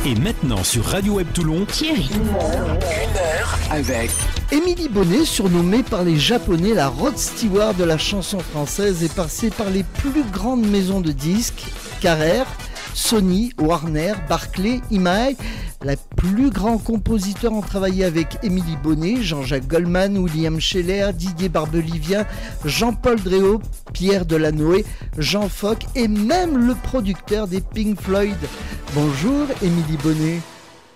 Et maintenant sur Radio Web Toulon, Thierry. Une heure avec Émilie Bonnet, surnommée par les Japonais la Rod Stewart de la chanson française, est passée par les plus grandes maisons de disques, Carrère, Sony, Warner, Barclay, EMI. Les plus grands compositeurs ont travaillé avec Émilie Bonnet, Jean-Jacques Goldman, William Scheller, Didier Barbelivien, Jean-Paul Dréau, Pierre Delanoë, Jean Fock et même le producteur des Pink Floyd. Bonjour Émilie Bonnet.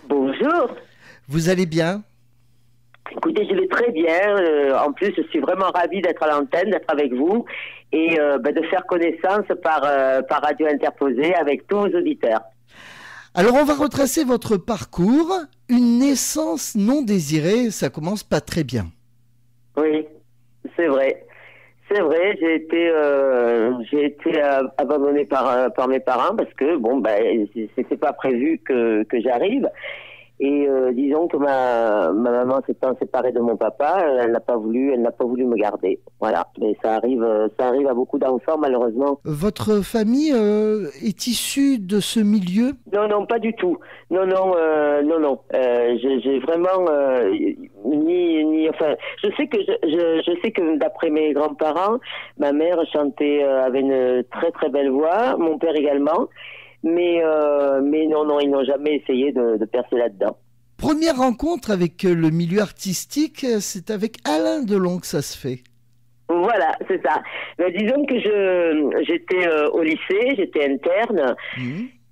Bonjour. Vous allez bien ? Écoutez, je vais très bien. En plus, je suis vraiment ravie d'être à l'antenne, d'être avec vous et de faire connaissance par radio interposée avec tous vos auditeurs. Alors, on va retracer votre parcours. Une naissance non désirée, ça commence pas très bien. Oui, c'est vrai. C'est vrai, j'ai été abandonnée par mes parents parce que c'était pas prévu que j'arrive. Et disons que ma maman s'étant séparée de mon papa, elle n'a pas voulu me garder. Voilà, mais ça arrive à beaucoup d'enfants malheureusement. Votre famille est issue de ce milieu ? Non, pas du tout. Non. J'ai vraiment enfin, je sais que d'après mes grands-parents, ma mère chantait avait une très très belle voix, mon père également. Mais non, ils n'ont jamais essayé de percer là-dedans. Première rencontre avec le milieu artistique, c'est avec Alain Delon que ça se fait. Voilà, c'est ça. Mais disons que j'étais au lycée, j'étais interne,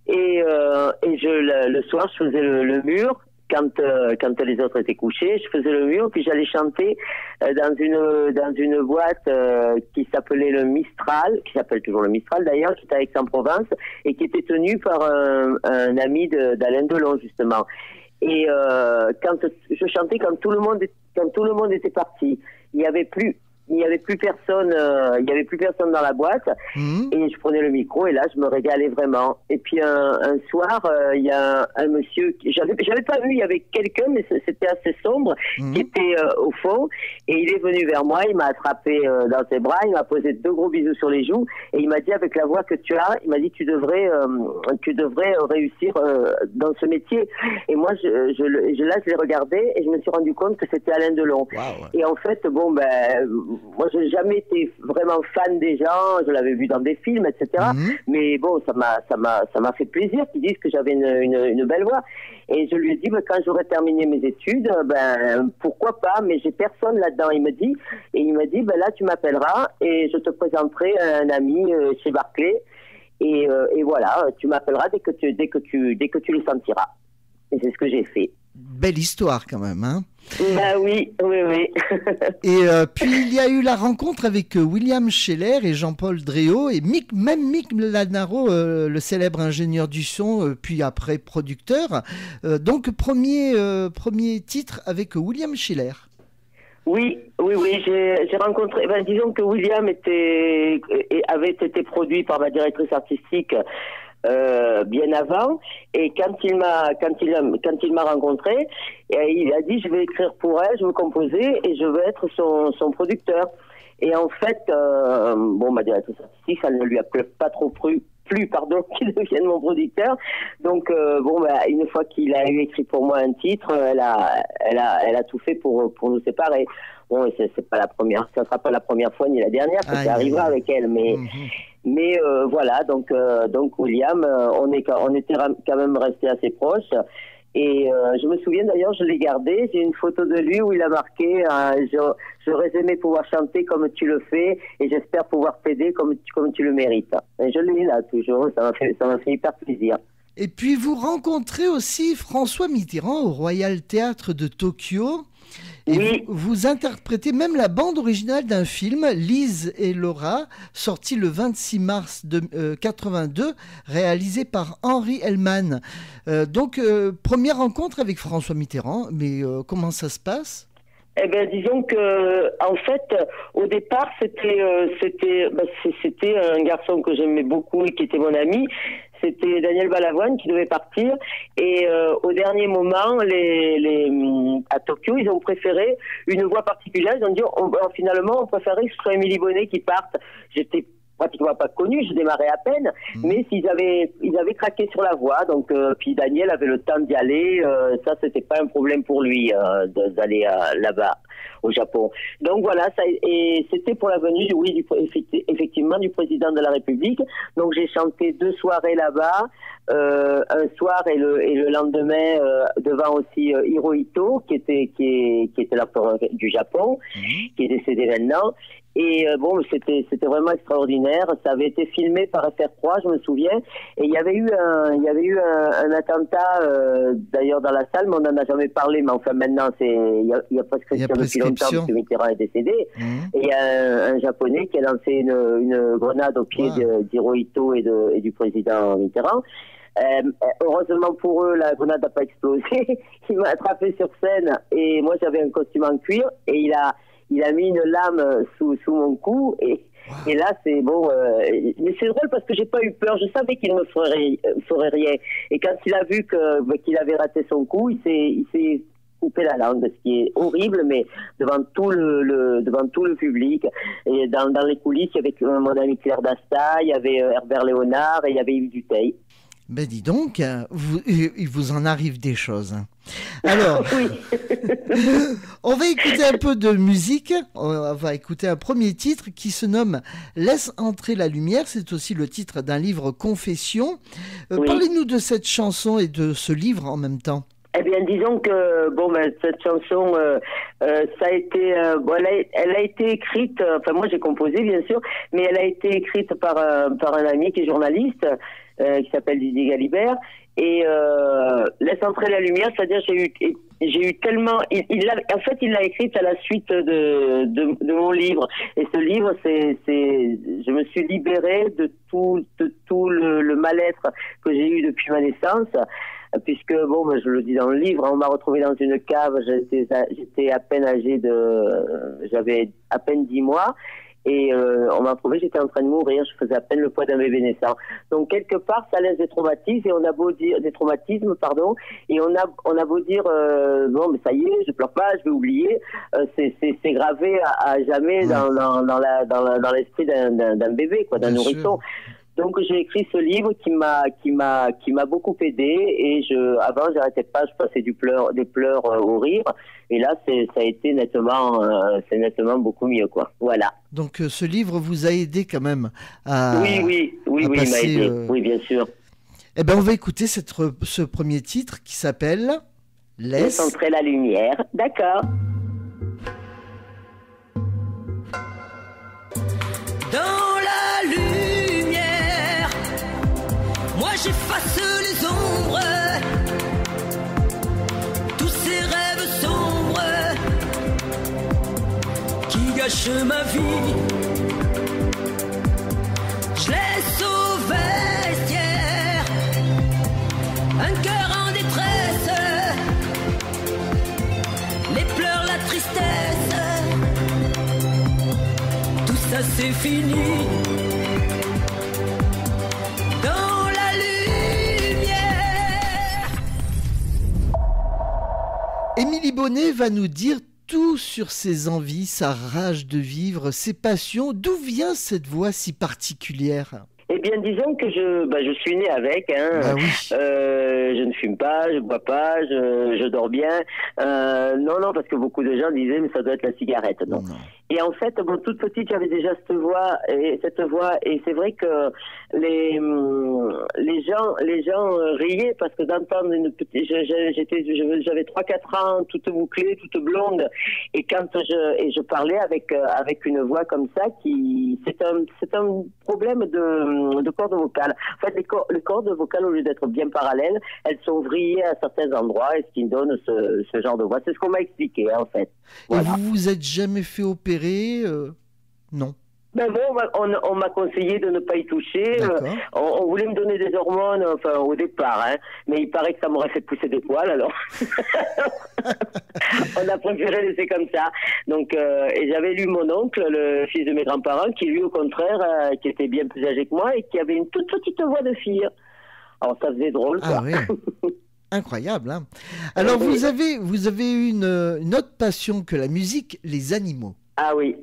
et le soir je faisais le mur. Quand les autres étaient couchés, je faisais le mur, puis j'allais chanter dans une boîte qui s'appelait le Mistral, qui s'appelle toujours le Mistral d'ailleurs, qui était à Aix-en-Provence et qui était tenue par un ami d'Alain Delon justement. Et quand je chantais, quand tout le monde était parti, il y avait plus personne dans la boîte et je prenais le micro et là je me régalais vraiment. Et puis un soir il y a un monsieur que j'avais pas vu, il y avait quelqu'un mais c'était assez sombre qui était au fond et il est venu vers moi, il m'a attrapé dans ses bras, il m'a posé 2 gros bisous sur les joues et il m'a dit avec la voix que tu as, il m'a dit tu devrais réussir dans ce métier. Et moi je l'ai regardé et je me suis rendu compte que c'était Alain Delon. Wow. Et en fait moi, j'ai jamais été vraiment fan des gens. Je l'avais vu dans des films, etc. Mais bon, ça m'a fait plaisir qu'ils disent que j'avais une belle voix. Et je lui ai dit, quand j'aurai terminé mes études, pourquoi pas. Mais j'ai personne là-dedans. Il m'a dit, là, tu m'appelleras et je te présenterai un ami chez Barclay. Et voilà, tu m'appelleras dès que tu le sentiras. Et c'est ce que j'ai fait. Belle histoire quand même, hein ? Oui. Et puis il y a eu la rencontre avec William Scheller et Jean-Paul Dréau et Mick Lanaro, le célèbre ingénieur du son, puis après producteur. Donc premier titre avec William Scheller. Oui, j'ai rencontré. Disons que William avait été produit par ma directrice artistique. Bien avant, et quand il m'a rencontré, il a dit je vais écrire pour elle, je veux composer et je veux être son producteur. Et en fait, ma directrice artistique, ça ne lui a pas trop plu qu'il devienne mon producteur. Donc une fois qu'il a écrit pour moi un titre, elle a tout fait pour nous séparer. Bon, c'est pas la première, ça sera pas la première fois ni la dernière que ça arrivera avec elle, mais voilà, donc William, on était quand même restés assez proches. Et je me souviens d'ailleurs, je l'ai gardé, j'ai une photo de lui où il a marqué j'aurais aimé pouvoir chanter comme tu le fais et j'espère pouvoir t'aider comme tu le mérites. Et je l'ai là toujours, ça m'a fait hyper plaisir. Et puis vous rencontrez aussi François Mitterrand au Royal Théâtre de Tokyo. Et oui. Vous interprétez même la bande originale d'un film, Lise et Laura, sorti le 26 mars 82, réalisé par Henri Hellman. Donc, première rencontre avec François Mitterrand, mais comment ça se passe ? Disons que, en fait, au départ, c'était un garçon que j'aimais beaucoup et qui était mon ami. C'était Daniel Balavoine qui devait partir et au dernier moment, à Tokyo, ils ont préféré une voix particulière. Ils ont dit finalement, on préférait que ce soit Émilie Bonnet qui parte. J'étais pratiquement pas connu, je démarrais à peine, mais ils avaient craqué sur la voie, donc puis Daniel avait le temps d'y aller, ça c'était pas un problème pour lui d'aller là-bas au Japon. Donc voilà, et c'était pour la venue, oui, effectivement du président de la République. Donc j'ai chanté 2 soirées là-bas, un soir et le lendemain devant aussi Hirohito, qui était l'empereur du Japon, qui est décédé maintenant. Et bon, c'était vraiment extraordinaire. Ça avait été filmé par FR3, je me souviens. Et il y avait eu un attentat d'ailleurs dans la salle, mais on n'en a jamais parlé. Mais enfin maintenant, il y a prescription depuis longtemps parce que Mitterrand est décédé. Et il y a un Japonais qui a lancé une grenade au pied d'Hirohito et du président Mitterrand. Heureusement pour eux, la grenade n'a pas explosé. Il m'a attrapé sur scène et moi j'avais un costume en cuir et il a mis une lame sous mon cou et là c'est bon. Mais c'est drôle parce que j'ai pas eu peur. Je savais qu'il ne me ferait rien. Et quand il a vu qu'il avait raté son coup, il s'est coupé la langue, ce qui est horrible, mais devant tout le public. Et dans les coulisses, il y avait mon ami Claire Dasta, il y avait Herbert Léonard et il y avait Yves Duteil. Ben dis donc, il vous en arrive des choses. Alors, on va écouter un peu de musique. On va écouter un premier titre qui se nomme « Laisse entrer la lumière ». C'est aussi le titre d'un livre Confession. Parlez-nous de cette chanson et de ce livre en même temps. Eh bien, disons que cette chanson, ça a été, elle a été écrite. Enfin, moi, j'ai composé, bien sûr, mais elle a été écrite par un ami qui est journaliste, qui s'appelle Didier Galibert. Et laisse entrer la lumière, c'est-à-dire j'ai eu tellement. En fait, il l'a écrite à la suite de mon livre. Et ce livre, je me suis libérée de tout le mal-être que j'ai eu depuis ma naissance. Puisque, je le dis dans le livre, on m'a retrouvé dans une cave, j'étais à peine âgée j'avais à peine 10 mois, et on m'a retrouvé, j'étais en train de mourir, je faisais à peine le poids d'un bébé naissant. Donc, quelque part, ça laisse des traumatismes, et on a beau dire, et on a beau dire, mais ça y est, je pleure pas, je vais oublier, c'est gravé à jamais dans l'esprit d'un bébé, quoi, d'un nourrisson. Donc j'ai écrit ce livre qui m'a beaucoup aidé et avant j'arrêtais pas, je passais des pleurs au rire et là ça a été c'est nettement beaucoup mieux, quoi. Voilà. Donc ce livre vous a aidé quand même à Oui, il m'a aidé. Oui, bien sûr. Eh ben on va écouter ce premier titre qui s'appelle Laisse entrer la lumière. D'accord. Dans la lumière, moi j'efface les ombres, tous ces rêves sombres qui gâchent ma vie. Je laisse au vestiaire un cœur en détresse, les pleurs, la tristesse, tout ça c'est fini. Émilie Bonnet va nous dire tout sur ses envies, sa rage de vivre, ses passions. D'où vient cette voix si particulière ? Eh bien, disons que je suis né avec. Ah oui. Je ne fume pas, je bois pas, je dors bien. Non, parce que beaucoup de gens disaient mais ça doit être la cigarette. Non. Et en fait, toute petite, j'avais déjà cette voix, et c'est vrai que les gens riaient parce que d'entendre une petite, j'avais 3-4 ans, toute bouclée, toute blonde, et quand je parlais avec une voix comme ça, c'est un problème de cordes vocales. En fait, les cordes vocales, au lieu d'être bien parallèles, elles sont vrillées à certains endroits, et ce qui me donne ce genre de voix. C'est ce qu'on m'a expliqué, en fait. Voilà. Et vous vous êtes jamais fait opérer non. Ben bon, on m'a conseillé de ne pas y toucher. On voulait me donner des hormones, enfin au départ, mais il paraît que ça m'aurait fait pousser des poils, alors on a préféré laisser comme ça. Donc, et j'avais lu mon oncle, le fils de mes grands-parents, qui lui au contraire, qui était bien plus âgé que moi et qui avait une toute petite voix de fille. Alors ça faisait drôle, quoi. Ah oui. Incroyable, hein. Alors vous avez une autre passion que la musique, les animaux. Ah oui.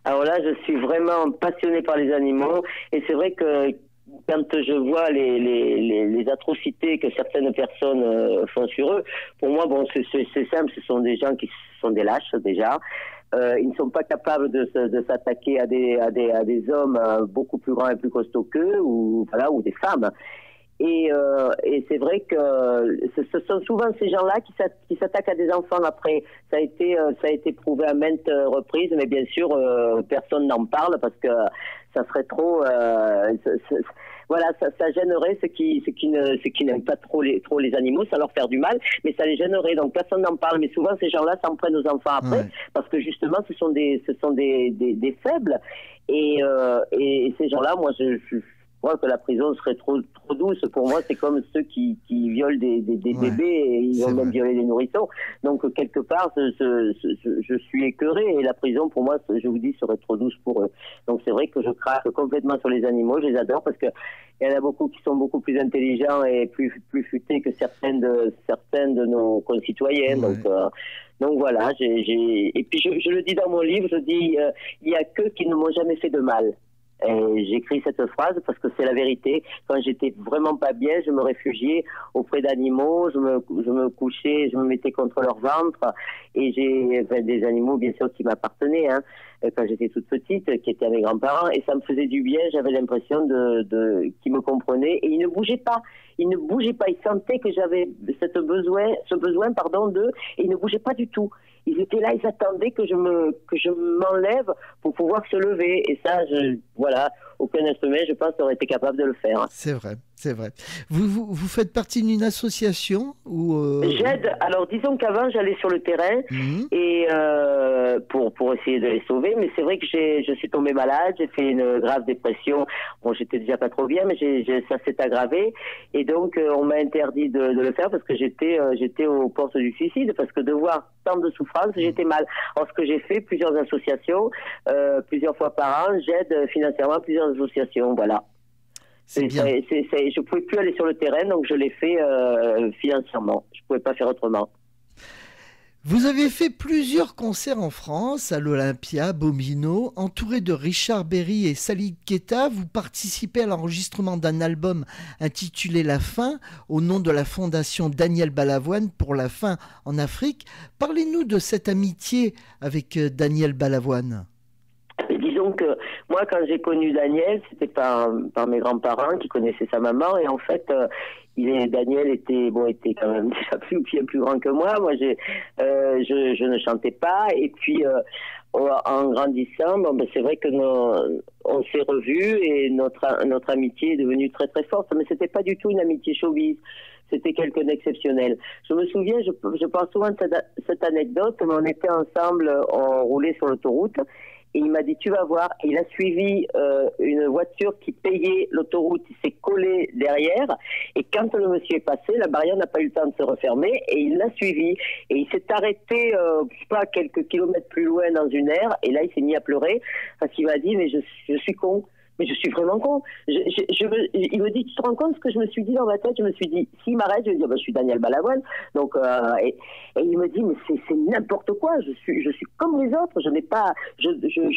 Alors là, je suis vraiment passionnée par les animaux et c'est vrai que quand je vois les atrocités que certaines personnes font sur eux, pour moi, bon, c'est simple, ce sont des gens qui sont des lâches déjà. Ils ne sont pas capables de s'attaquer à des hommes beaucoup plus grands et plus costauds qu'eux, ou des femmes. Et c'est vrai que ce sont souvent ces gens-là qui s'attaquent à des enfants après. Ça a été prouvé à maintes reprises, mais bien sûr, personne n'en parle parce que ça serait trop... voilà, ça gênerait ceux qui n'aiment pas trop les animaux, ça leur fait du mal, mais ça les gênerait. Donc personne n'en parle, mais souvent ces gens-là s'en prennent aux enfants après, parce que justement ce sont des faibles. Et ces gens-là, moi je crois que la prison serait trop douce. Pour moi, c'est comme ceux qui violent des bébés et ils vont même violer des nourrissons. Donc, quelque part, je suis écœuré et la prison, pour moi, je vous dis, serait trop douce pour eux. Donc, c'est vrai que je craque complètement sur les animaux. Je les adore parce que il y en a beaucoup qui sont beaucoup plus intelligents et plus futés que certaines de nos concitoyens. Donc voilà, et puis je le dis dans mon livre, je dis, il y a qu'eux qui ne m'ont jamais fait de mal. Et j'écris cette phrase parce que c'est la vérité. Quand j'étais vraiment pas bien, je me réfugiais auprès d'animaux, je me couchais, je me mettais contre leur ventre. Et j'ai des animaux, bien sûr, qui m'appartenaient, hein, quand j'étais toute petite, qui étaient à mes grands-parents. Et ça me faisait du bien, j'avais l'impression qu'ils me comprenaient. Et ils ne bougeaient pas. Ils ne bougeaient pas. Ils sentaient que j'avais ce besoin, d'eux. Et ils ne bougeaient pas du tout. Ils étaient là, ils attendaient que je m'enlève pour pouvoir se lever. Et ça, voilà, aucun être humain, je pense, aurait été capable de le faire. C'est vrai, c'est vrai. Vous faites partie d'une association ou J'aide. Alors, disons qu'avant, j'allais sur le terrain et pour essayer de les sauver. Mais c'est vrai que je suis tombée malade, j'ai fait une grave dépression. Bon, j'étais déjà pas trop bien, mais ça s'est aggravé. Et donc, on m'a interdit de le faire parce que j'étais aux portes du suicide, parce que de voir tant de souffrance, j'étais mal. Alors, ce que j'ai fait, plusieurs associations, plusieurs fois par an, j'aide financièrement plusieurs associations, voilà. C'est bien. Je pouvais plus aller sur le terrain, donc je l'ai fait financièrement. Je pouvais pas faire autrement. Vous avez fait plusieurs concerts en France, à l'Olympia, Bobino, entouré de Richard Berry et Salih Keita. Vous participez à l'enregistrement d'un album intitulé La Faim, au nom de la fondation Daniel Balavoine pour la faim en Afrique. Parlez-nous de cette amitié avec Daniel Balavoine. Disons que moi, quand j'ai connu Daniel, c'était par mes grands-parents qui connaissaient sa maman, et en fait, Daniel était quand même déjà bien plus grand que moi. Moi, je ne chantais pas, et puis en grandissant, c'est vrai que on s'est revus et notre amitié est devenue très très forte, mais c'était pas du tout une amitié showbiz. C'était quelqu'un d'exceptionnel. Je me souviens, je pense souvent de cette anecdote, mais on était ensemble, on roulait sur l'autoroute. Et il m'a dit, tu vas voir. Et il a suivi une voiture qui payait l'autoroute. Il s'est collé derrière. Et quand le monsieur est passé, la barrière n'a pas eu le temps de se refermer. Et il l'a suivi. Et il s'est arrêté, je sais pas, quelques kilomètres plus loin dans une aire. Et là, il s'est mis à pleurer. Parce qu'il m'a dit, mais je suis con. Mais je suis vraiment con. Il me dit, tu te rends compte ce que je me suis dit dans ma tête? Je me suis dit, s'il m'arrête, je vais dire, je suis Daniel Balavoine. Donc, et il me dit, mais c'est n'importe quoi. Je suis comme les autres. Je n'ai pas, je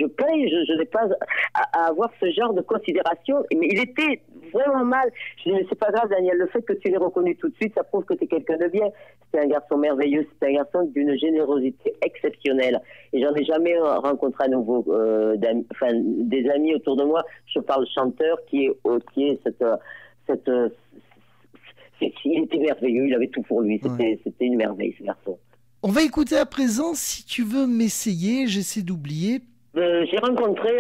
paye. Je n'ai pas à avoir ce genre de considération. Mais il était vraiment mal. Je dis, mais c'est pas grave, Daniel. Le fait que tu l'aies reconnu tout de suite, ça prouve que tu es quelqu'un de bien. C'était un garçon merveilleux. C'était un garçon d'une générosité exceptionnelle. Et j'en ai jamais rencontré à nouveau, des amis autour de moi. Je parle chanteur qui est il était merveilleux, il avait tout pour lui, c'était une merveille ce garçon. On va écouter à présent Si tu veux m'essayer, j'essaie d'oublier. J'ai rencontré,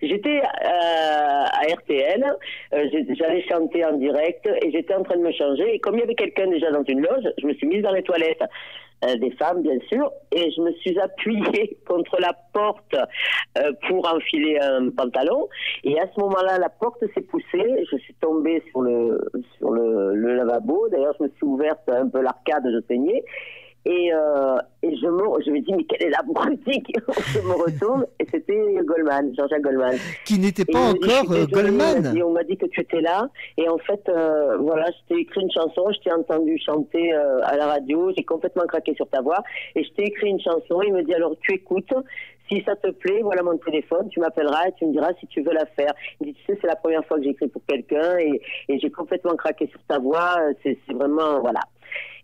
j'étais à RTL, j'allais chanter en direct et j'étais en train de me changer. Et comme il y avait quelqu'un déjà dans une loge, je me suis mise dans les toilettes. Des femmes bien sûr, et je me suis appuyée contre la porte pour enfiler un pantalon, et à ce moment-là la porte s'est poussée, je suis tombée sur le lavabo. D'ailleurs je me suis ouverte un peu l'arcade, je saignais, Et je me dis, mais quelle est la boutique? Je me retourne et c'était Goldman, Jean-Jacques Goldman. Qui n'était pas encore Goldman. On m'a dit que tu étais là. Et en fait, voilà, je t'ai écrit une chanson, je t'ai entendu chanter à la radio, j'ai complètement craqué sur ta voix. Et je t'ai écrit une chanson, il me dit, alors tu écoutes. Si ça te plaît, voilà mon téléphone, tu m'appelleras et tu me diras si tu veux la faire. Il dit, tu sais, c'est la première fois que j'écris pour quelqu'un et j'ai complètement craqué sur ta voix. C'est vraiment, voilà.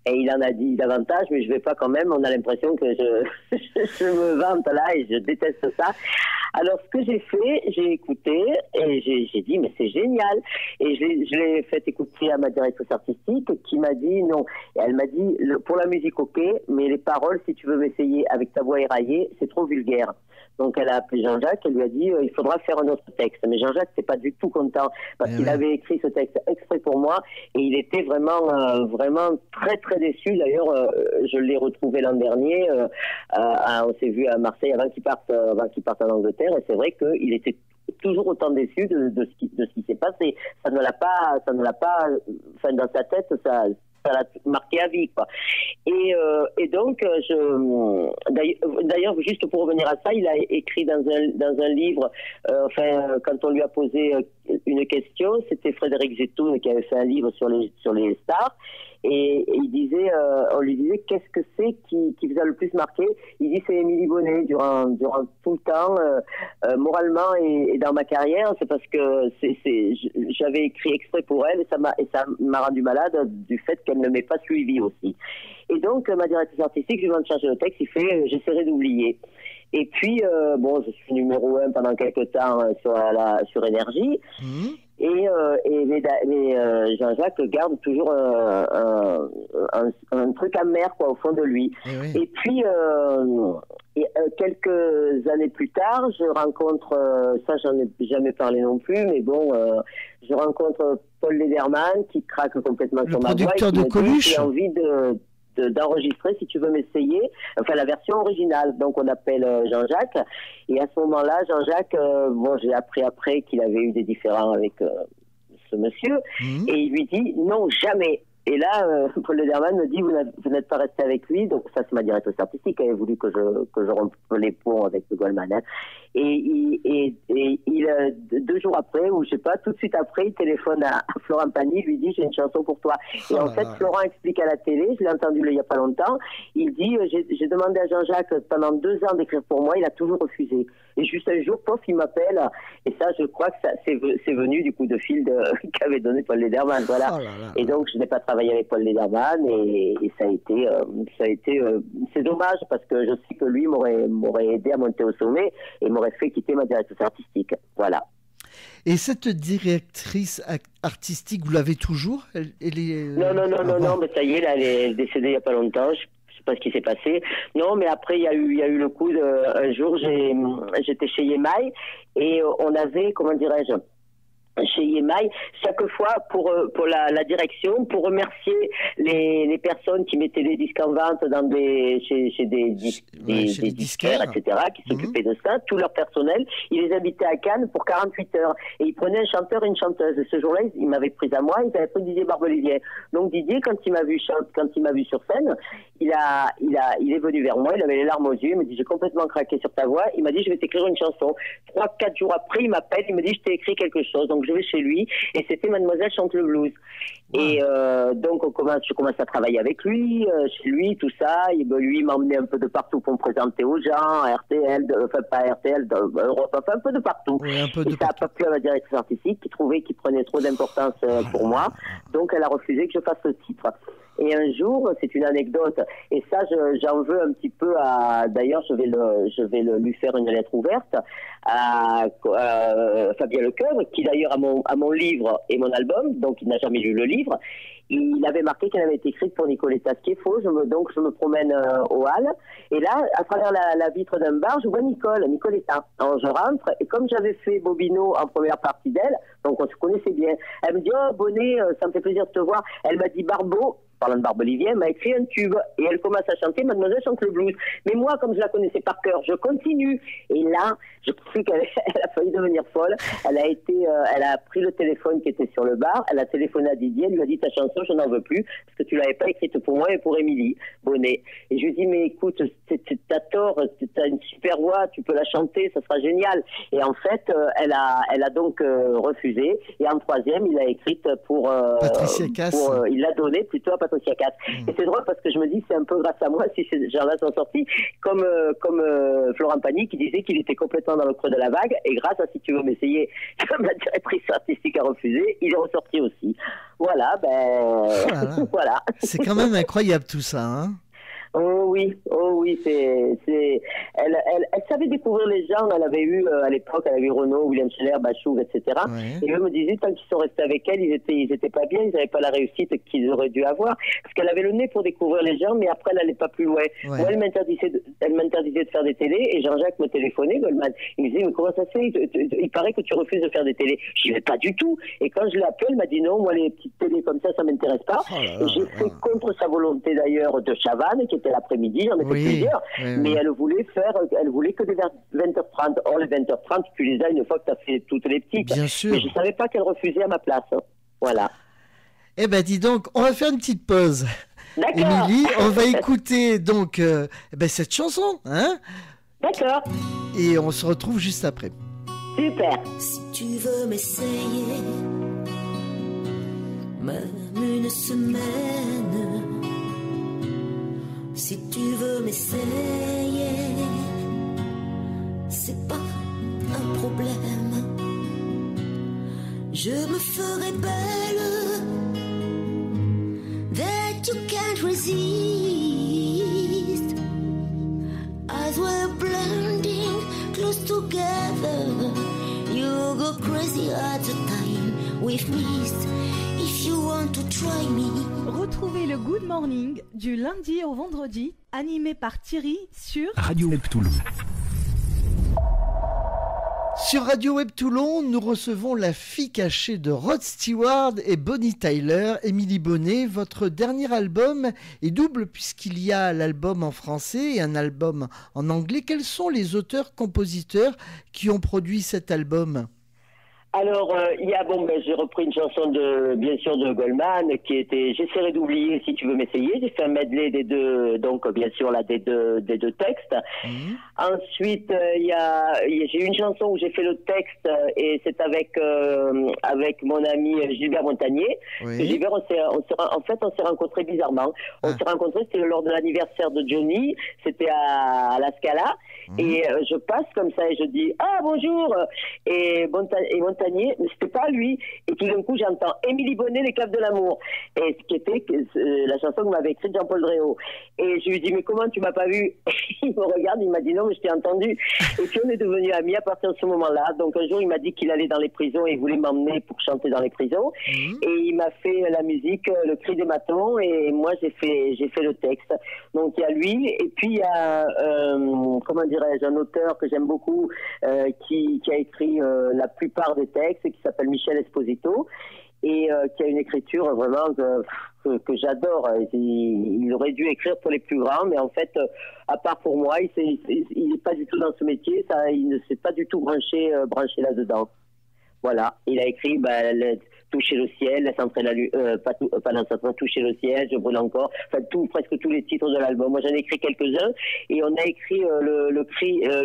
Et il en a dit davantage, mais je vais pas quand même. On a l'impression que je me vante là et je déteste ça. Alors, ce que j'ai fait, j'ai écouté et j'ai dit, mais c'est génial. Et je l'ai fait écouter à ma directrice artistique qui m'a dit non. Et elle m'a dit, pour la musique, ok, mais les paroles, si tu veux m'essayer avec ta voix éraillée, c'est trop vulgaire. Donc, elle a appelé Jean-Jacques, elle lui a dit, il faudra faire un autre texte. Mais Jean-Jacques, c'est pas du tout content parce qu'il avait écrit ce texte exprès pour moi et il était vraiment, vraiment très, très déçu. D'ailleurs, je l'ai retrouvé l'an dernier. On s'est vu à Marseille avant qu'il parte en Angleterre. Et c'est vrai qu'il était toujours autant déçu de ce qui s'est passé. Ça ne l'a pas, enfin, dans sa tête, ça l'a marqué à vie, quoi. Et donc, d'ailleurs, juste pour revenir à ça, il a écrit dans un livre, enfin, quand on lui a posé une question, c'était Frédéric Zetoun qui avait fait un livre sur les stars. Et il disait, on lui disait qu'est-ce que c'est qui vous a le plus marqué. Il dit c'est Émilie Bonnet durant tout le temps, moralement et dans ma carrière. C'est parce que j'avais écrit exprès pour elle et ça m'a rendu malade du fait qu'elle ne m'ait pas suivi aussi. Et donc ma directrice artistique, je lui demande de changer le texte. Il fait j'essaierai d'oublier. Et puis bon, je suis numéro 1 pendant quelques temps sur Énergie. Et Jean-Jacques garde toujours un truc amer quoi au fond de lui. Et puis quelques années plus tard, je rencontre ça j'en ai jamais parlé non plus, mais bon, je rencontre Paul Lederman qui craque complètement sur ma voix et qui me dit j'ai envie d'enregistrer si tu veux m'essayer, enfin la version originale. Donc on appelle Jean-Jacques et à ce moment-là Jean-Jacques, bon j'ai appris après qu'il avait eu des différends avec ce monsieur et il lui dit non jamais. Et là, Paul Lederman me dit vous n'êtes pas resté avec lui, donc ça c'est ma directrice artistique, elle a voulu que je rompe les ponts avec le Goldman. Hein. Et 2 jours après, ou je sais pas, tout de suite après, il téléphone à Florent Pagny, lui dit j'ai une chanson pour toi. Et en fait, Florent explique à la télé, je l'ai entendu il y a pas longtemps, il dit j'ai demandé à Jean-Jacques pendant 2 ans d'écrire pour moi, il a toujours refusé. Et juste un jour, pof, il m'appelle, et ça, je crois que c'est venu du coup de fil qu'avait donné Paul Lederman, voilà. Et donc, je n'ai pas travaillé avec Paul Lederman, et ça a été, c'est dommage parce que je sais que lui m'aurait aidé à monter au sommet et m'aurait fait quitter ma directrice artistique, voilà. Et cette directrice artistique, vous l'avez toujours? Elle est... Non, mais ça y est, là, elle est décédée il n'y a pas longtemps. Je sais pas ce qui s'est passé. Non, mais après, il y a eu le coup un jour, j'étais chez Yemaï et on avait, comment dirais-je, chez Yemaï, chaque fois pour la direction, pour remercier les personnes qui mettaient des disques en vente chez des disquaires, etc., qui s'occupaient de ça, tout leur personnel, ils les invitaient à Cannes pour 48 heures. Et ils prenaient un chanteur et une chanteuse. Et ce jour-là, ils m'avaient pris à moi, ils avaient pris Didier Barbelivier. Donc Didier, quand il m'a vu sur scène, il est venu vers moi, il avait les larmes aux yeux, il me dit j'ai complètement craqué sur ta voix, il m'a dit je vais t'écrire une chanson. 3-4 jours après, il m'appelle, il me dit je t'ai écrit quelque chose. Donc je vais chez lui et c'était Mademoiselle chante le blues. Et donc je commence à travailler avec lui, chez lui, tout ça. Lui il m'emmenait un peu de partout pour me présenter aux gens, à RTL, enfin pas RTL, Europe, enfin un peu de partout. Oui, et ça n'a pas plu à ma directrice artistique qui trouvait qu'il prenait trop d'importance pour moi. Donc elle a refusé que je fasse le titre. Et un jour, c'est une anecdote, et ça j'en veux un petit peu à, d'ailleurs je vais lui faire une lettre ouverte à Fabien Lecoeuvre, qui d'ailleurs a mon livre et mon album, donc il n'a jamais lu le livre. Il avait marqué qu'elle avait été écrite pour Nicoletta, ce qui est faux. Donc je me promène au hall, et là, à travers la vitre d'un bar, je vois Nicoletta. Alors je rentre, et comme j'avais fait Bobino en première partie d'elle, donc on se connaissait bien, elle me dit « Oh, Bonnet, ça me fait plaisir de te voir ». Elle m'a dit « Barbeau ». parlant de Barbelivien, elle m'a écrit un tube. Et elle commence à chanter Mademoiselle chante le blues. Mais moi, comme je la connaissais par cœur, je continue. Et là, je crois qu'elle a failli devenir folle. Elle a pris le téléphone qui était sur le bar, elle a téléphoné à Didier, elle lui a dit ta chanson, je n'en veux plus, parce que tu l'avais pas écrite pour moi et pour Émilie Bonnet. Et je lui ai dit, mais écoute, t'as tort, t'as une super voix, tu peux la chanter, ça sera génial. Et en fait, elle a donc refusé. Et en troisième, il a écrite pour Patricia Cass. Il l'a donné plutôt à Patricia Cass. Et c'est drôle parce que je me dis, c'est un peu grâce à moi si ces gens-là sont sortis, comme Florent Pagny qui disait qu'il était complètement dans le creux de la vague. Et grâce à Si tu veux m'essayer, comme la directrice artistique a refusé, il est ressorti aussi. Voilà, voilà. C'est quand même incroyable tout ça, hein. Oh oui, elle savait découvrir les gens. Elle avait eu à l'époque, elle avait eu Renaud, William Scheller, Bachung, etc. Ouais. Et eux me disaient, tant qu'ils sont restés avec elle, ils étaient pas bien, ils n'avaient pas la réussite qu'ils auraient dû avoir, parce qu'elle avait le nez pour découvrir les gens, mais après elle n'allait pas plus loin. Ouais. Moi, elle m'interdisait de faire des télés, et Jean-Jacques me téléphonait, Goldman. Il me disait, mais comment ça se fait? Il paraît que tu refuses de faire des télés. Je dis, mais pas du tout. Et quand je l'ai appelé, elle m'a dit non, moi les petites télés comme ça m'intéresse pas. Oh, J'ai fait contre sa volonté d'ailleurs de Chavannes, qui était l'après-midi, j'en ai fait plusieurs, mais elle voulait que des 20h30. Or, les 20h30, tu les as une fois que tu as fait toutes les petites. Bien sûr. Mais je savais pas qu'elle refusait à ma place. Voilà. Eh ben, dis donc, on va faire une petite pause. D'accord. Émilie, on va écouter donc cette chanson, hein? D'accord. Et on se retrouve juste après. Super. Si tu veux m'essayer, même une semaine. Si tu veux m'essayer, c'est pas un problème. Je me ferai belle, that you can't resist. As we're blending close together, you go crazy at the time with me. If you want to try me. Retrouvez le Good Morning du lundi au vendredi, animé par Thierry sur Radio Web Toulon. Sur Radio Web Toulon, nous recevons la fille cachée de Rod Stewart et Bonnie Tyler, Émilie Bonnet. Votre dernier album est double puisqu'il y a l'album en français et un album en anglais. Quels sont les auteurs-compositeurs qui ont produit cet album ? Alors, j'ai repris une chanson bien sûr de Goldman, qui était J'essaierai d'oublier si tu veux m'essayer. J'ai fait un medley des deux, donc bien sûr là des deux textes. Ensuite, j'ai eu une chanson où j'ai fait le texte et c'est avec mon ami Gilbert Montagnier. Oui. Gilbert, on s'est rencontrés bizarrement. On s'est rencontrés, c'était lors de l'anniversaire de Johnny, c'était à la Scala. Et je passe comme ça et je dis ah bonjour et Montagnier, mais c'était pas lui. Et tout d'un coup j'entends Émilie Bonnet, Les Caves de l'amour, et ce qui était la chanson que m'avait écrite Jean-Paul Dréau. Et je lui dis mais comment tu m'as pas vu? Il me regarde, il m'a dit non mais je t'ai entendu. Et puis on est devenus amis à partir de ce moment-là. Donc un jour il m'a dit qu'il allait dans les prisons et il voulait m'emmener pour chanter dans les prisons. Et il m'a fait la musique, le cri des matons, et moi j'ai fait le texte. Donc il y a lui et puis il y a un auteur que j'aime beaucoup qui a écrit la plupart des textes, qui s'appelle Michel Esposito, et qui a une écriture vraiment que j'adore. Il aurait dû écrire pour les plus grands, mais en fait, à part pour moi, il n'est pas du tout dans ce métier, il ne s'est pas du tout branché là-dedans. Voilà, il a écrit Toucher le ciel, Laisse entrer la lune, Toucher le ciel, Je brûle encore, enfin presque tous les titres de l'album. Moi j'en ai écrit quelques-uns et on a écrit le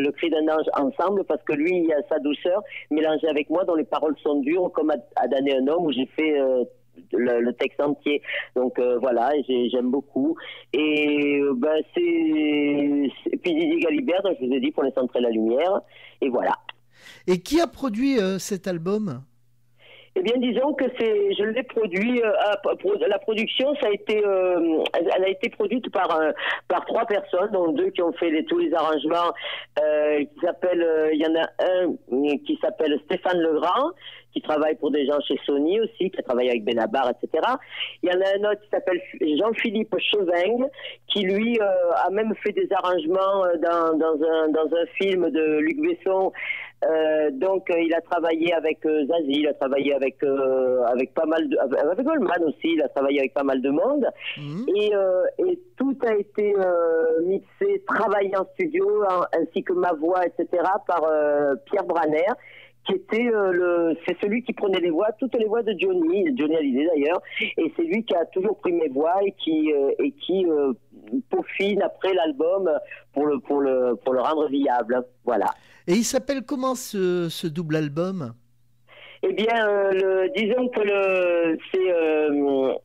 cri d'un ange ensemble parce que lui il a sa douceur mélangée avec moi dont les paroles sont dures comme à damner un homme où j'ai fait le texte entier. Donc voilà, j'aime beaucoup. Et puis Didier Galibert, je vous ai dit, pour Laisser entrer la lumière. Et voilà. Et qui a produit cet album ? Eh bien, disons que je l'ai produit. La production, elle a été produite par 3 personnes, dont 2 qui ont fait tous les arrangements. Il y en a un qui s'appelle Stéphane Legrand, qui travaille pour des gens chez Sony aussi, qui a travaillé avec Benabar, etc. Il y en a un autre qui s'appelle Jean-Philippe Cheving, qui lui a même fait des arrangements dans un film de Luc Besson. Donc il a travaillé avec Zazie, il a travaillé avec pas mal avec Goldman aussi, il a travaillé avec pas mal de monde. Et tout a été mixé, travaillé en studio, ainsi que ma voix, etc. par Pierre Branner, qui était c'est celui qui prenait les voix, toutes les voix de Johnny Hallyday d'ailleurs, et c'est lui qui a toujours pris mes voix et qui peaufine après l'album pour le rendre viable. Voilà. Et il s'appelle comment ce double album ? Eh bien, disons que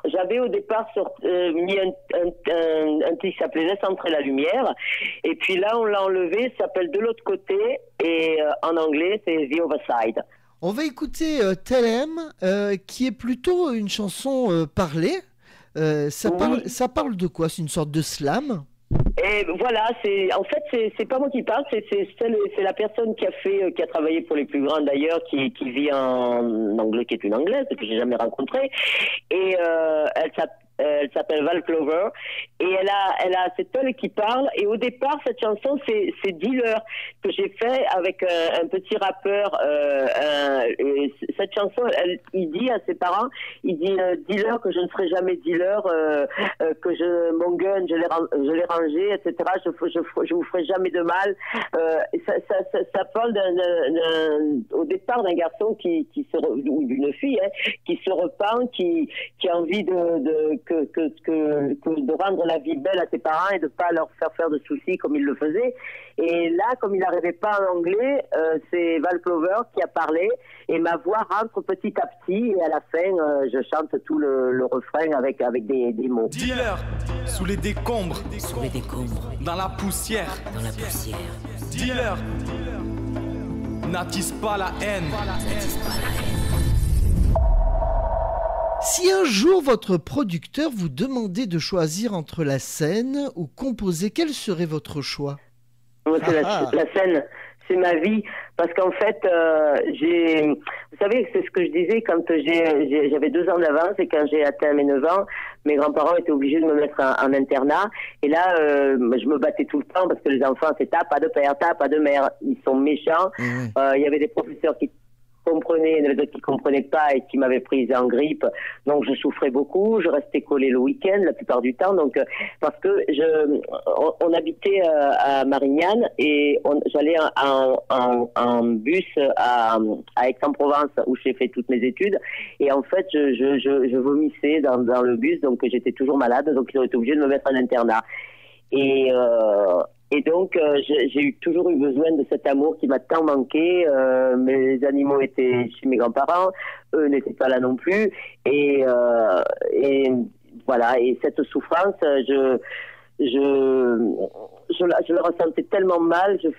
j'avais au départ mis un titre qui s'appelait Laisse entrer la lumière, et puis là on l'a enlevé, ça s'appelle De l'autre côté, et en anglais c'est The Other Side. On va écouter Tell 'Em, qui est plutôt une chanson parlée. Ça parle de quoi ? C'est une sorte de slam ? Et voilà, c'est pas moi qui parle, c'est la personne qui a travaillé pour les plus grands d'ailleurs, qui vit en anglais, qui est une anglaise que j'ai jamais rencontrée, et elle s'appelle Val Clover, et c'est elle qui parle. Et au départ, cette chanson, c'est Dealer que j'ai fait avec un petit rappeur. Et cette chanson, il dit à ses parents, il dit Dealer, que je ne serai jamais dealer, que mon gun, je l'ai rangé, etc. Je vous ferai jamais de mal. Ça parle au départ d'un garçon ou d'une fille, qui se repent, qui a envie de rendre la vie belle à ses parents et de pas leur faire de soucis comme il le faisait. Et là, comme il n'arrivait pas en anglais, c'est Val Clover qui a parlé, et ma voix rentre petit à petit, et à la fin, je chante tout le refrain avec des mots. Dealer, sous les décombres, dans la poussière, Dealer, n'attise pas la haine. Si un jour votre producteur vous demandait de choisir entre la scène ou composer, quel serait votre choix ? C'est la scène, c'est ma vie, parce qu'en fait, vous savez, c'est ce que je disais quand j'avais 2 ans d'avance, et quand j'ai atteint mes 9 ans, mes grands-parents étaient obligés de me mettre en internat, et là, je me battais tout le temps, parce que les enfants, c'est t'as pas de père, t'as pas de mère, ils sont méchants. Il y avait des professeurs qui comprenaient, d'autres qui comprenaient pas et qui m'avaient prise en grippe, donc je souffrais beaucoup, je restais collée le week-end la plupart du temps, donc parce que on habitait à Marignane, et j'allais en bus à Aix-en-Provence où j'ai fait toutes mes études, et en fait je vomissais dans le bus, donc j'étais toujours malade, donc ils ont été obligés de me mettre en internat. Et donc, j'ai toujours eu besoin de cet amour qui m'a tant manqué. Mes animaux étaient chez mes grands-parents, eux n'étaient pas là non plus. Et voilà, et cette souffrance, je la ressentais tellement mal. Je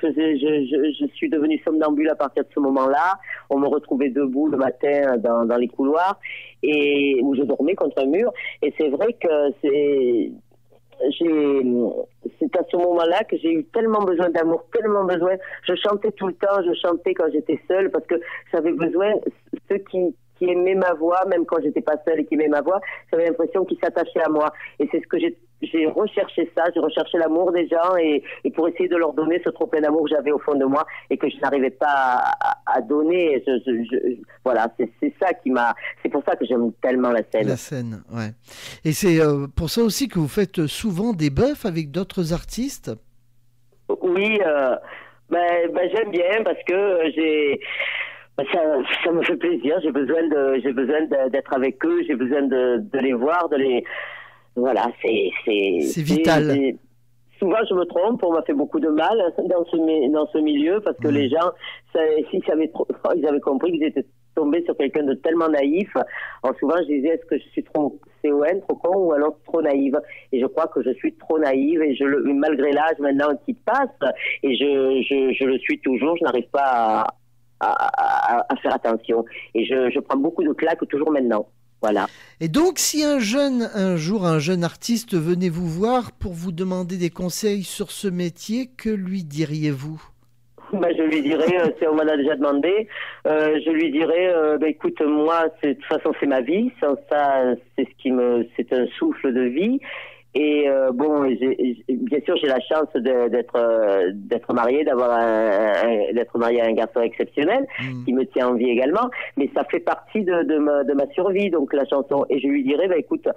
suis devenue somnambule à partir de ce moment-là. On me retrouvait debout le matin dans les couloirs, et où je dormais contre un mur. Et c'est vrai que c'est à ce moment-là que j'ai eu tellement besoin d'amour, tellement besoin. Je chantais tout le temps, je chantais quand j'étais seule, parce que j'avais besoin, ceux qui aimaient ma voix, même quand j'étais pas seule et qui aimaient ma voix, j'avais l'impression qu'ils s'attachaient à moi. Et c'est ce que j'ai recherché ça, j'ai recherché l'amour des gens, et pour essayer de leur donner ce trop plein d'amour que j'avais au fond de moi et que je n'arrivais pas à donner. Voilà, c'est ça c'est pour ça que j'aime tellement la scène. La scène, ouais. Et c'est pour ça aussi que vous faites souvent des bœufs avec d'autres artistes ? Oui, j'aime bien, parce que ça me fait plaisir. J'ai besoin d'être avec eux. J'ai besoin de les voir, voilà, c'est vital. Souvent, je me trompe. On m'a fait beaucoup de mal dans ce milieu, parce que les gens, ils avaient compris qu'ils étaient tombés sur quelqu'un de tellement naïf. Alors souvent, je disais, est-ce que je suis trop CON, trop con, ou alors trop naïve? Et je crois que je suis trop naïve, et malgré l'âge maintenant qui passe, et je le suis toujours, je n'arrive pas à faire attention. Et je prends beaucoup de claques toujours maintenant. Voilà. Et donc, si un jour un jeune artiste venait vous voir pour vous demander des conseils sur ce métier, que lui diriez-vous ? je lui dirais, si on m'en a déjà demandé, je lui dirais, écoute, moi, de toute façon, c'est ma vie, ça, c'est un souffle de vie. Et bien sûr, j'ai la chance d'être mariée, d'être mariée à un garçon exceptionnel qui me tient en vie également. Mais ça fait partie de ma survie, donc la chanson. Et je lui dirais, écoute,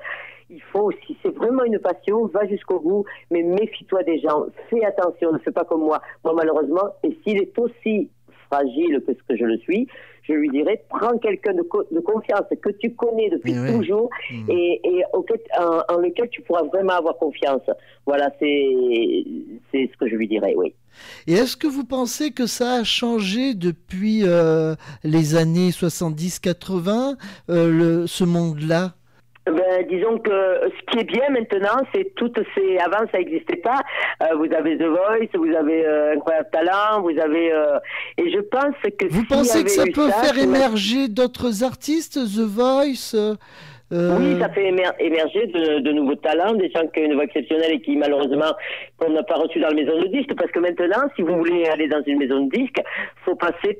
il faut, si c'est vraiment une passion, va jusqu'au bout, mais méfie-toi des gens, fais attention, ne fais pas comme moi. Moi, malheureusement, et s'il est aussi fragile que ce que je le suis, je lui dirais, prends quelqu'un de confiance que tu connais depuis toujours et en lequel tu pourras vraiment avoir confiance. Voilà, c'est ce que je lui dirais, oui. Et est-ce que vous pensez que ça a changé depuis les années 70-80, ce monde-là? Disons que ce qui est bien maintenant, c'est toutes ces... Avant, ça n'existait pas. Vous avez The Voice, vous avez Incroyable Talent, vous avez... Et je pense que... Vous pensez que ça peut faire émerger d'autres artistes, The Voice Oui, ça fait émerger de nouveaux talents, des gens qui ont une voix exceptionnelle et qui, malheureusement, qu'on n'a pas reçu dans la maison de disques. Parce que maintenant, si vous voulez aller dans une maison de disques, faut passer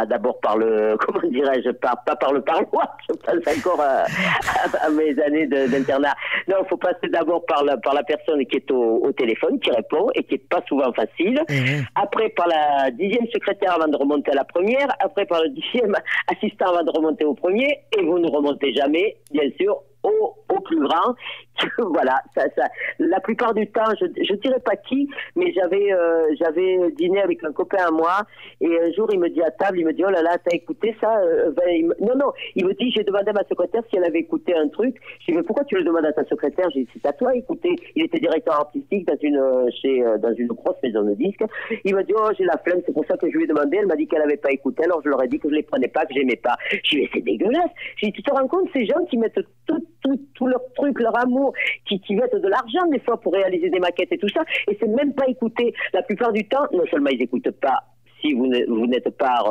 d'abord par le, comment dirais-je, pas par le parloir, je pense encore à mes années d'internat. Non, il faut passer d'abord par la personne qui est au téléphone, qui répond et qui est pas souvent facile. Après par la 10e secrétaire avant de remonter à la première. Après par le 10e assistant avant de remonter au premier. Et vous ne remontez jamais, bien sûr, au plus grand. Voilà, ça, la plupart du temps, je dirais pas qui, mais j'avais dîné avec un copain à moi, et un jour il me dit à table, il me dit, oh là là, t'as écouté ça? Non, il me dit, j'ai demandé à ma secrétaire si elle avait écouté un truc. Je dis, mais pourquoi tu le demandes à ta secrétaire? J'ai dit, c'est à toi écouter. Il était directeur artistique dans une grosse maison de disques. Il m'a dit, oh, j'ai la flemme, c'est pour ça que je lui ai demandé. Elle m'a dit qu'elle avait pas écouté, alors je leur ai dit que je les prenais pas, que j'aimais pas. Je lui ai dit, c'est dégueulasse. J'ai dit, tu te rends compte, ces gens qui mettent tout leur truc, leur amour, qui mettent de l'argent des fois pour réaliser des maquettes et tout ça, et c'est même pas écouté. La plupart du temps, non seulement ils n'écoutent pas, si vous n'êtes pas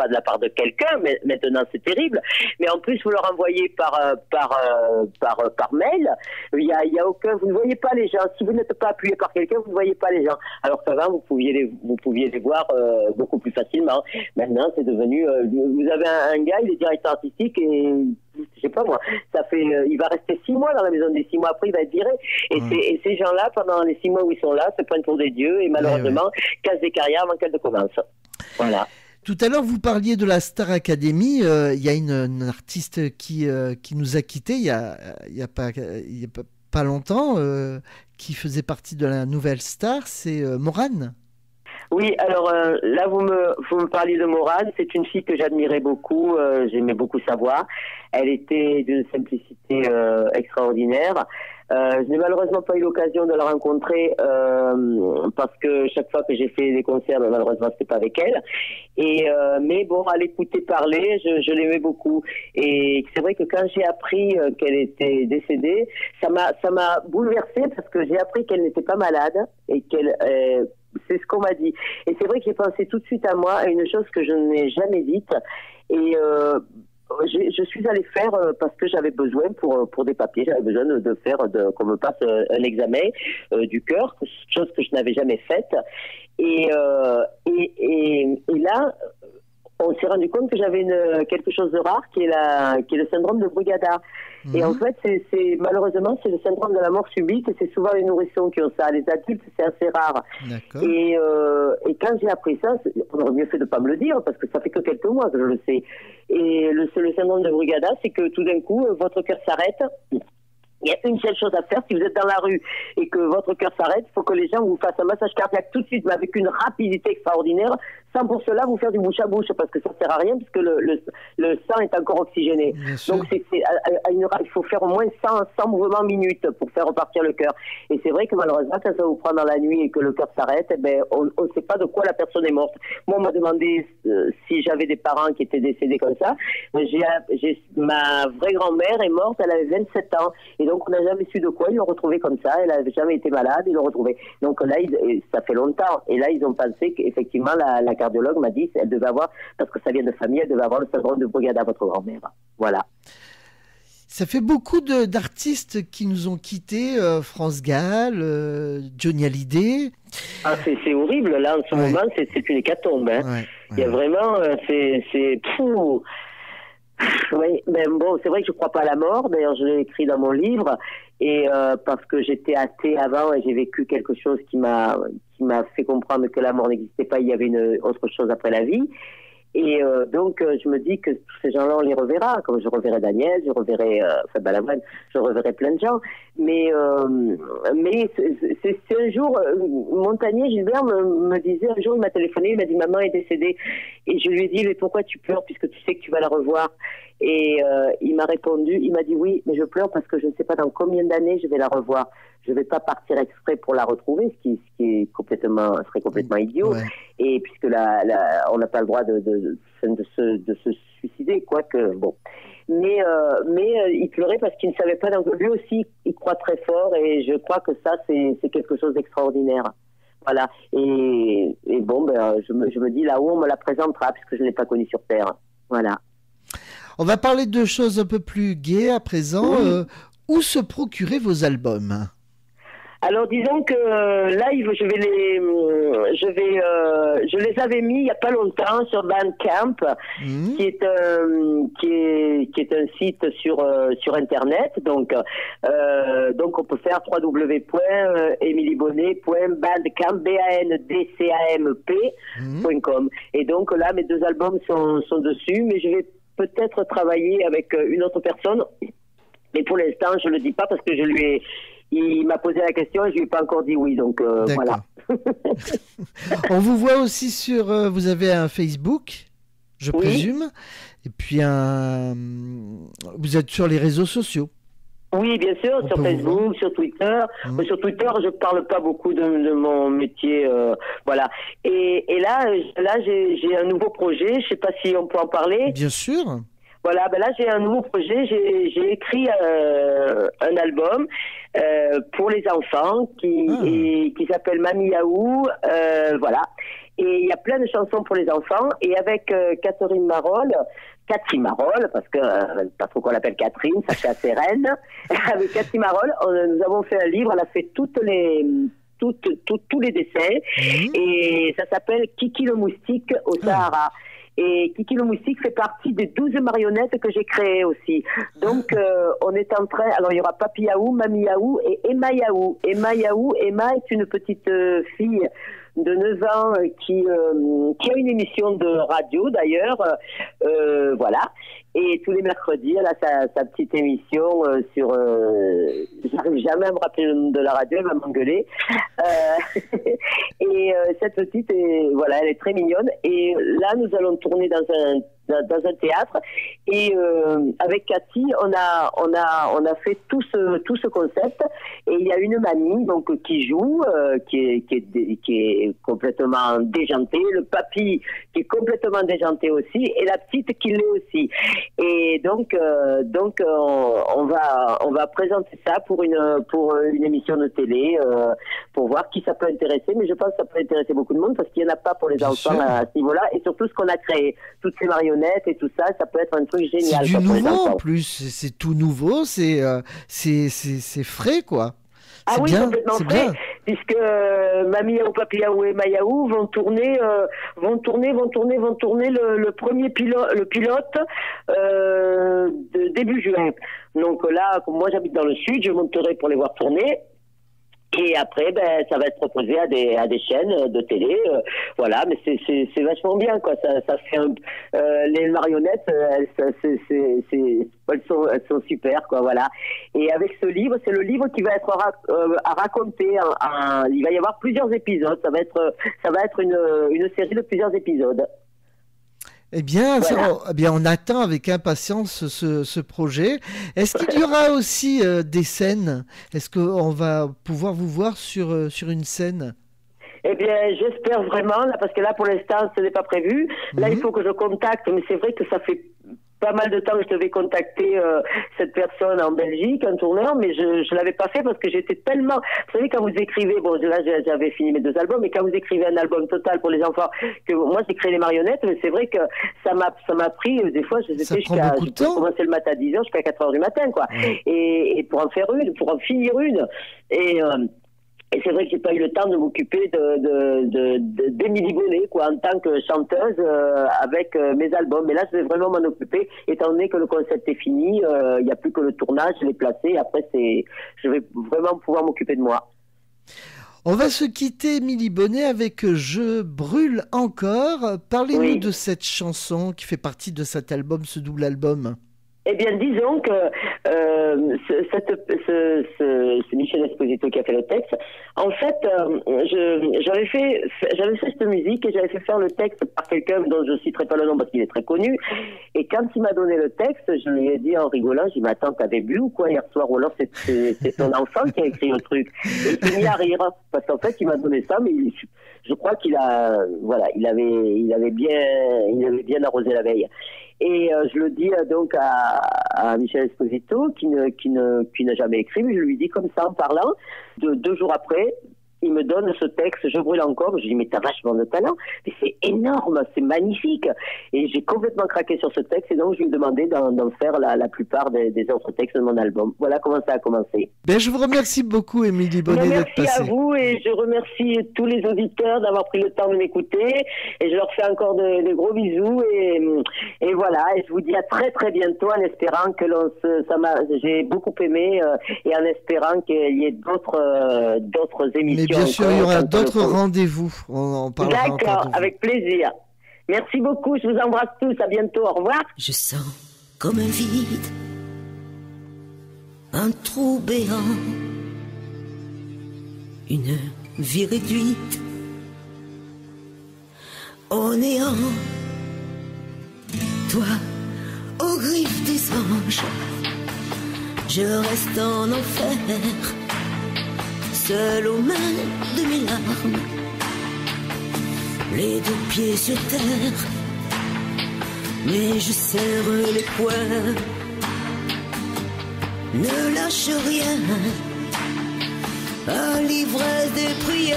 de la part de quelqu'un, mais maintenant c'est terrible, mais en plus vous leur envoyez par mail, il y a aucun, vous ne voyez pas les gens. Si vous n'êtes pas appuyé par quelqu'un, vous ne voyez pas les gens. Alors qu'avant vous pouviez les voir beaucoup plus facilement. Maintenant c'est devenu, vous avez un gars, il est directeur artistique et je sais pas moi, il va rester 6 mois dans la maison, des 6 mois après il va être viré. Et ces gens-là, pendant les 6 mois où ils sont là, se prennent pour des dieux et malheureusement cassent des carrières avant qu'elles ne commencent. Voilà. Tout à l'heure, vous parliez de la Star Academy. Il y a une artiste qui nous a quittés il y a pas longtemps, qui faisait partie de la nouvelle star, c'est Morane. Oui, alors là, vous me parliez de Morane. C'est une fille que j'admirais beaucoup. J'aimais beaucoup sa voix. Elle était d'une simplicité extraordinaire. Je n'ai malheureusement pas eu l'occasion de la rencontrer parce que chaque fois que j'ai fait des concerts, malheureusement, c'était pas avec elle. Mais bon, à l'écouter parler, je l'aimais beaucoup. Et c'est vrai que quand j'ai appris qu'elle était décédée, ça m'a bouleversée parce que j'ai appris qu'elle n'était pas malade et qu'elle c'est ce qu'on m'a dit. Et c'est vrai que j'ai pensé tout de suite à moi, à une chose que je n'ai jamais dite. Et je suis allée faire parce que j'avais besoin pour des papiers, j'avais besoin de faire qu'on me passe un examen du cœur, chose que je n'avais jamais faite. Et là, on s'est rendu compte que j'avais quelque chose de rare qui est le syndrome de Brugada. Et en fait, malheureusement, c'est le syndrome de la mort subite, et c'est souvent les nourrissons qui ont ça. Les adultes, c'est assez rare. Et quand j'ai appris ça, on aurait mieux fait de pas me le dire, parce que ça fait que quelques mois que je le sais. Et le syndrome de Brugada, c'est que tout d'un coup, votre cœur s'arrête. Il y a une seule chose à faire, si vous êtes dans la rue et que votre cœur s'arrête, il faut que les gens vous fassent un massage cardiaque tout de suite, mais avec une rapidité extraordinaire, sans pour cela vous faire du bouche à bouche, parce que ça sert à rien, puisque le sang est encore oxygéné. Donc il faut faire au moins 100 mouvements minutes pour faire repartir le cœur. Et c'est vrai que malheureusement, quand ça vous prend dans la nuit et que le cœur s'arrête, on ne sait pas de quoi la personne est morte. Moi, on m'a demandé si j'avais des parents qui étaient décédés comme ça. Ma vraie grand-mère est morte, elle avait 27 ans. Et donc, on n'a jamais su de quoi. Ils l'ont retrouvée comme ça. Elle n'avait jamais été malade. Ils l'ont retrouvée. Donc là, ça fait longtemps. Et là, ils ont pensé qu'effectivement, la cardiologue m'a dit qu'elle devait avoir, parce que ça vient de famille, elle devait avoir le syndrome de Brugada, votre grand-mère. Voilà. Ça fait beaucoup d'artistes qui nous ont quittés, France Gall, Johnny Hallyday. Ah, c'est horrible, là, en ce moment, c'est une hécatombe. Hein. Il y a vraiment, c'est fou. Oui, mais bon, c'est vrai que je crois pas à la mort. D'ailleurs, je l'ai écrit dans mon livre, et parce que j'étais athée avant et j'ai vécu quelque chose qui m'a fait comprendre que la mort n'existait pas. Il y avait une autre chose après la vie. Et donc, je me dis que tous ces gens-là, on les reverra. Comme je reverrai Daniel, je reverrai Balavoine, je reverrai plein de gens. Mais c'est un jour, Montagnier, Gilbert me disait, un jour, il m'a téléphoné, il m'a dit, maman est décédée. Et je lui ai dit, mais pourquoi tu pleures puisque tu sais que tu vas la revoir? Et il m'a répondu, il m'a dit, oui, mais je pleure parce que je ne sais pas dans combien d'années je vais la revoir. Je ne vais pas partir exprès pour la retrouver, ce qui est serait complètement idiot. Ouais. Et puisque on n'a pas le droit de se suicider, quoique, bon. Mais il pleurait parce qu'il ne savait pas, donc lui aussi, il croit très fort, et je crois que ça, c'est quelque chose d'extraordinaire. Voilà. Et bon, je me dis, là-haut, on me la présentera, puisque je ne l'ai pas connue sur Terre. Voilà. On va parler de choses un peu plus gaies à présent. Oui. Où se procurer vos albums? Alors disons que là, je les avais mis il y a pas longtemps sur Bandcamp, qui est un site sur internet. Donc on peut faire www.emilybonnet.bandcamp.com. Et donc là, mes 2 albums sont dessus, mais je vais peut-être travailler avec une autre personne. Mais pour l'instant, je le dis pas parce que il m'a posé la question et je lui ai pas encore dit oui, donc voilà. On vous voit aussi vous avez un Facebook, je présume, et puis vous êtes sur les réseaux sociaux. Oui, bien sûr, sur Facebook, sur Twitter. Sur Twitter, je parle pas beaucoup de mon métier, voilà. Et là, j'ai un nouveau projet. Je sais pas si on peut en parler. Bien sûr. Voilà, là j'ai un nouveau projet, j'ai écrit un album pour les enfants qui s'appelle Mamie Yaou, voilà. Et il y a plein de chansons pour les enfants, et avec Catherine Marolles, parce que pas trop qu'on l'appelle Catherine, ça fait assez reine. Avec Catherine Marolles, nous avons fait un livre, elle a fait tous les dessins, et ça s'appelle Kiki le moustique au Sahara. Et Kiki le moustique fait partie des 12 marionnettes que j'ai créées aussi. Donc, on est en train... Alors, il y aura Papi Yaou, Mami Yaou et Emma Yaou. Emma est une petite fille de 9 ans qui a une émission de radio, d'ailleurs. Voilà. Et tous les mercredis, elle a sa petite émission sur... J'arrive jamais à me rappeler le nom de la radio, elle va m'engueuler. Et cette petite, elle est très mignonne. Et là, nous allons tourner dans un théâtre, et avec Cathy on a fait tout ce concept, et il y a une mamie donc qui joue, qui est complètement déjantée, le papy qui est complètement déjanté aussi, et la petite qui l'est aussi, et donc on va présenter ça pour une émission de télé, pour voir qui ça peut intéresser, mais je pense que ça peut intéresser beaucoup de monde parce qu'il n'y en a pas pour les enfants à ce niveau-là, et surtout ce qu'on a créé, toutes ces marionnettes et tout ça, ça peut être un truc génial. C'est du nouveau en plus, c'est tout nouveau, c'est frais quoi. Ah oui, bien, complètement frais, puisque Mamie Yaou, Papi Yaou et Emma Yaou vont tourner le premier pilote début juin. Donc là, comme moi j'habite dans le sud, je monterai pour les voir tourner. Et après, ça va être proposé à des chaînes de télé, voilà. Mais c'est vachement bien, quoi. Ça fait les marionnettes, elles sont super, quoi. Voilà. Et avec ce livre, c'est le livre qui va être à raconter. Il va y avoir plusieurs épisodes. Ça va être une série de plusieurs épisodes. Eh bien, voilà. On attend avec impatience ce projet. Est-ce qu'il y aura aussi des scènes? Est-ce qu'on va pouvoir vous voir sur une scène? Eh bien, j'espère vraiment, là, parce que là, pour l'instant, ce n'est pas prévu. Là, il faut que je contacte, mais c'est vrai que ça fait pas mal de temps que je devais contacter cette personne en Belgique, un tourneur, mais je l'avais pas fait parce que j'étais tellement... Vous savez, quand vous écrivez, bon, là j'avais fini mes 2 albums, mais quand vous écrivez un album total pour les enfants, que moi j'ai créé les marionnettes, mais c'est vrai que ça m'a pris, des fois, je commençais le matin à 10h jusqu'à 4h du matin, quoi. Et pour en faire une, pour en finir une. Et c'est vrai que j'ai pas eu le temps de m'occuper d'Émilie Bonnet, quoi, en tant que chanteuse avec mes albums. Mais là, je vais vraiment m'en occuper, étant donné que le concept est fini. Il n'y a plus que le tournage, je l'ai placé. Et après, je vais vraiment pouvoir m'occuper de moi. On va se quitter, Émilie Bonnet, avec Je brûle encore. Parlez-nous de cette chanson qui fait partie de cet album, ce double album. Eh bien, disons que c'est Michel Esposito qui a fait le texte. En fait, j'avais fait cette musique et j'avais fait faire le texte par quelqu'un dont je ne citerai pas le nom parce qu'il est très connu. Et quand il m'a donné le texte, je lui ai dit en rigolant, j'ai dit, mais attends, t'avais bu ou quoi hier soir? Ou alors c'est ton enfant qui a écrit le truc. Et il s'est mis à rire. Parce qu'en fait, il m'a donné ça, mais je crois qu'il avait bien arrosé la veille. Et je le dis donc à Michel Esposito qui n'a jamais écrit, mais je lui dis comme ça en parlant. 2 jours après, il me donne ce texte, Je brûle encore. Je lui dis, mais t'as vachement de talent, mais c'est énorme, c'est magnifique. Et j'ai complètement craqué sur ce texte, et donc je lui ai demandé d'en faire la plupart des autres textes de mon album. Voilà comment ça a commencé. Ben, je vous remercie beaucoup, Émilie Bonnet, d'être passée. Merci à vous, et je remercie tous les auditeurs d'avoir pris le temps de m'écouter, et je leur fais encore de gros bisous, et voilà, et je vous dis à très très bientôt, en espérant que j'ai beaucoup aimé, et en espérant qu'il y ait d'autres émissions. Mais bien sûr, il y aura d'autres rendez-vous. On parlera. D'accord, avec plaisir. Merci beaucoup, je vous embrasse tous, à bientôt, au revoir. Je sens comme un vide, un trou béant, une vie réduite au néant. Toi, aux griffes des anges, je reste en enfer, seul aux mains de mes larmes, les 2 pieds sur terre, mais je serre les poings, ne lâche rien, à l'ivresse des prières,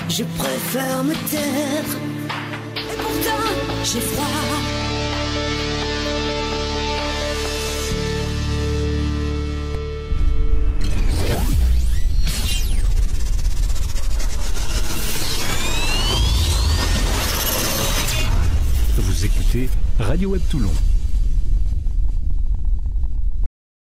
je préfère me taire, et pourtant j'ai froid. Vous écoutez Radio Web Toulon.